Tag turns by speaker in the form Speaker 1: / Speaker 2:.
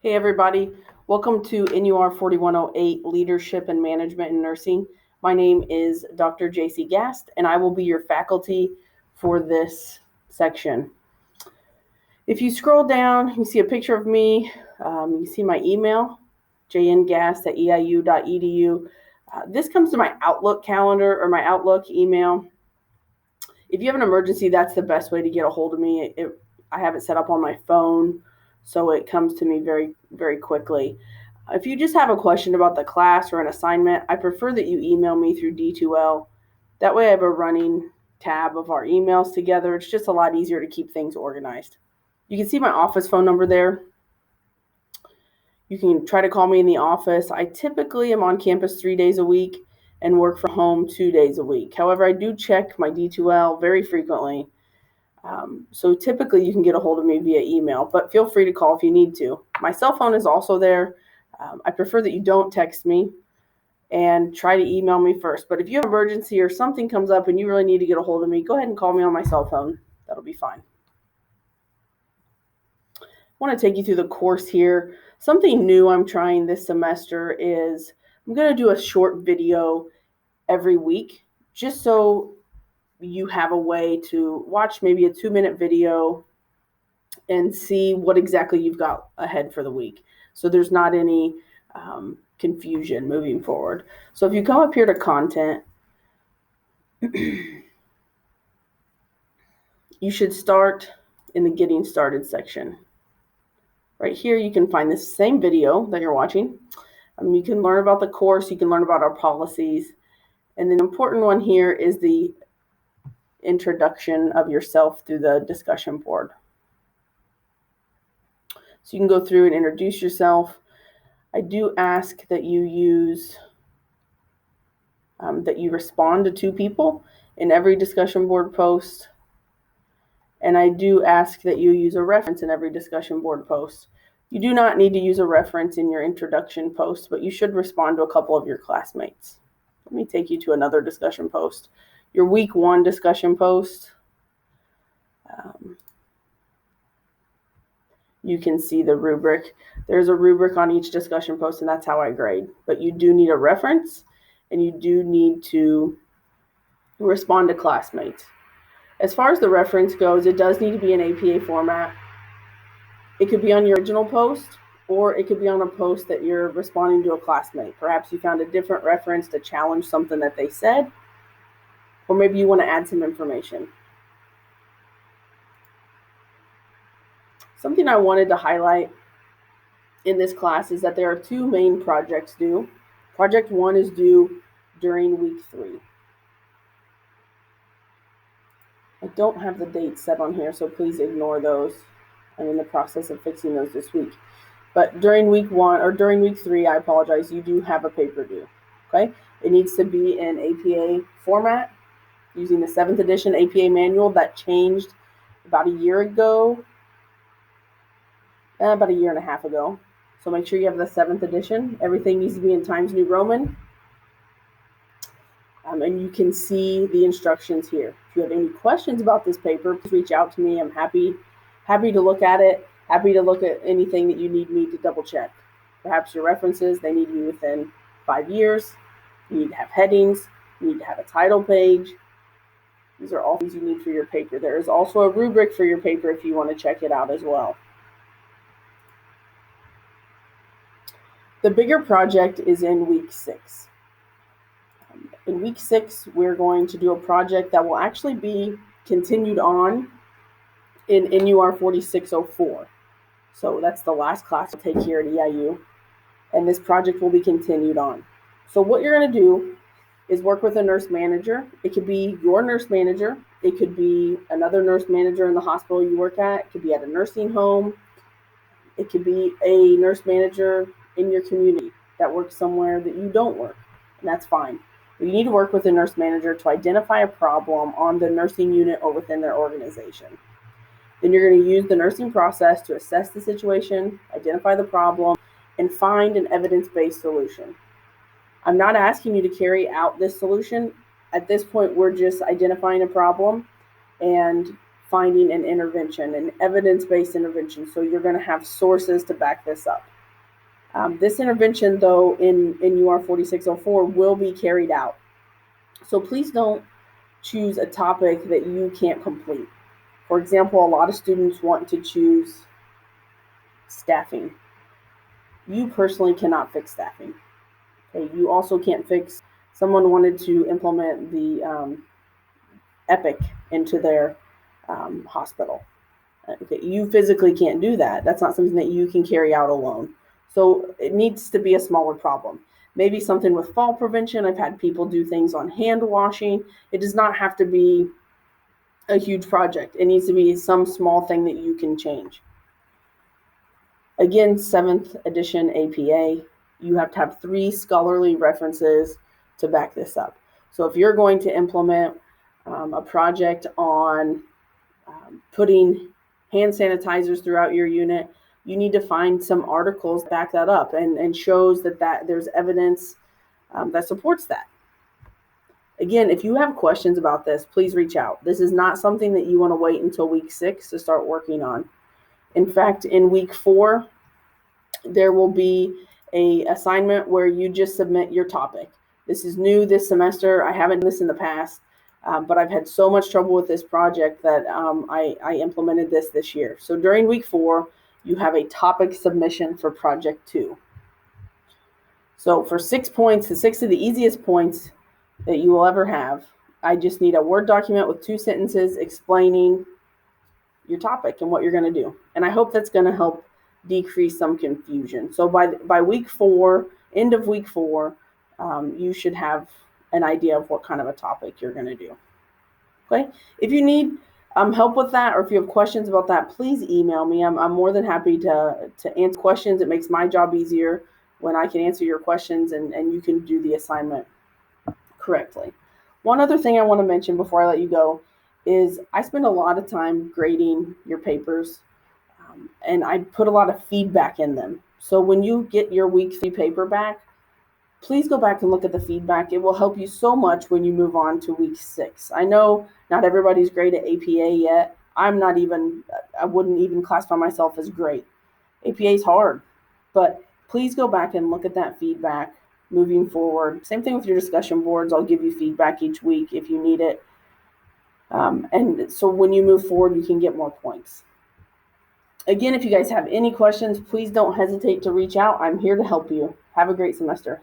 Speaker 1: Hey everybody, welcome to NUR 4108 Leadership and Management in Nursing. My name is Dr. JC Gast and I will be your faculty for this section. If you scroll down, you see a picture of me, you see my email, jngast@eiu.edu. This comes to my Outlook calendar or my Outlook email. If you have an emergency, that's the best way to get a hold of me. I have it set up on my phone, so it comes to me very, very quickly. If you just have a question about the class or an assignment, I prefer that you email me through D2L. That way I have a running tab of our emails together. It's just a lot easier to keep things organized. You can see my office phone number there. You can try to call me in the office. I typically am on campus 3 days a week and work from home 2 days a week. However, I do check my D2L very frequently. So typically you can get a hold of me via email, but feel free to call if you need to. My cell phone is also there. I prefer that you don't text me and try to email me first. But if you have an emergency or something comes up and you really need to get a hold of me, go ahead and call me on my cell phone. That'll be fine. I want to take you through the course here. Something new I'm trying this semester is I'm going to do a short video every week, just so you have a way to watch maybe a 2-minute video and see what exactly you've got ahead for the week. So there's not any confusion moving forward. So if you come up here to content, you should start in the getting started section. Right here, you can find this same video that you're watching. You can learn about the course, you can learn about our policies. And the important one here is the introduction of yourself through the discussion board. So you can go through and introduce yourself. I do ask that you use, that you respond to 2 people in every discussion board post. And I do ask that you use a reference in every discussion board post. You do not need to use a reference in your introduction post, but you should respond to a couple of your classmates. Let me take you to another discussion post. Your week 1 discussion post. You can see the rubric. There's a rubric on each discussion post, and that's how I grade. But you do need a reference, and you do need to respond to classmates. As far as the reference goes, it does need to be in APA format. It could be on your original post, or it could be on a post that you're responding to a classmate. Perhaps you found a different reference to challenge something that they said, or maybe you want to add some information. Something I wanted to highlight in this class is that there are 2 main projects due. Project 1 is due during week 3. I don't have the dates set on here, so please ignore those. I'm in the process of fixing those this week. But during week 1 or during week 3, I apologize, you do have a paper due. Okay? It needs to be in APA format using the 7th edition APA manual that changed about a year ago. About a year and a half ago. So make sure you have the 7th edition. Everything needs to be in Times New Roman. And you can see the instructions here. If you have any questions about this paper, please reach out to me. I'm happy to look at it, happy to look at anything that you need me to double check. Perhaps your references, they need to be within 5 years. You need to have headings. You need to have a title page. These are all things you need for your paper. There is also a rubric for your paper if you want to check it out as well. The bigger project is in week 6. In week 6, we're going to do a project that will actually be continued on in NUR 4604. So that's the last class we'll take here at EIU. And this project will be continued on. So what you're going to do is work with a nurse manager. It could be your nurse manager. It could be another nurse manager in the hospital you work at. It could be at a nursing home. It could be a nurse manager in your community that works somewhere that you don't work, and that's fine. But you need to work with a nurse manager to identify a problem on the nursing unit or within their organization. Then you're going to use the nursing process to assess the situation, identify the problem, and find an evidence-based solution. I'm not asking you to carry out this solution. At this point, we're just identifying a problem and finding an intervention, an evidence-based intervention. So you're going to have sources to back this up. This intervention, though, in UR 4604 will be carried out. So please don't choose a topic that you can't complete. For example, a lot of students want to choose staffing. You personally cannot fix staffing. Okay? You also can't fix, someone wanted to implement the Epic into their hospital. Okay, you physically can't do that. That's not something that you can carry out alone. So it needs to be a smaller problem. Maybe something with fall prevention. I've had people do things on hand washing. It does not have to be a huge project. It needs to be some small thing that you can change. Again, 7th edition APA, you have to have 3 scholarly references to back this up. So if you're going to implement a project on putting hand sanitizers throughout your unit, you need to find some articles that back that up and shows that there's evidence that supports that. Again, if you have questions about this, please reach out. This is not something that you want to wait until week 6 to start working on. In fact, in week 4, there will be an assignment where you just submit your topic. This is new this semester. I haven't done this in the past, but I've had so much trouble with this project that I implemented this year. So during week 4, you have a topic submission for project 2. So for 6 points, the 6 of the easiest points that you will ever have, I just need a Word document with 2 sentences explaining your topic and what you're going to do. And I hope that's going to help decrease some confusion. So by week 4, end of week 4, you should have an idea of what kind of a topic you're going to do. Okay. If you need help with that, or if you have questions about that, please email me. I'm more than happy to answer questions. It makes my job easier when I can answer your questions and you can do the assignment correctly. One other thing I want to mention before I let you go is I spend a lot of time grading your papers, and I put a lot of feedback in them. So when you get your week 3 paper back, please go back and look at the feedback. It will help you so much when you move on to week 6. I know not everybody's great at APA yet. I wouldn't even classify myself as great. APA is hard, but please go back and look at that feedback moving forward. Same thing with your discussion boards. I'll give you feedback each week if you need it. And so when you move forward, you can get more points. Again, if you guys have any questions, please don't hesitate to reach out. I'm here to help you. Have a great semester.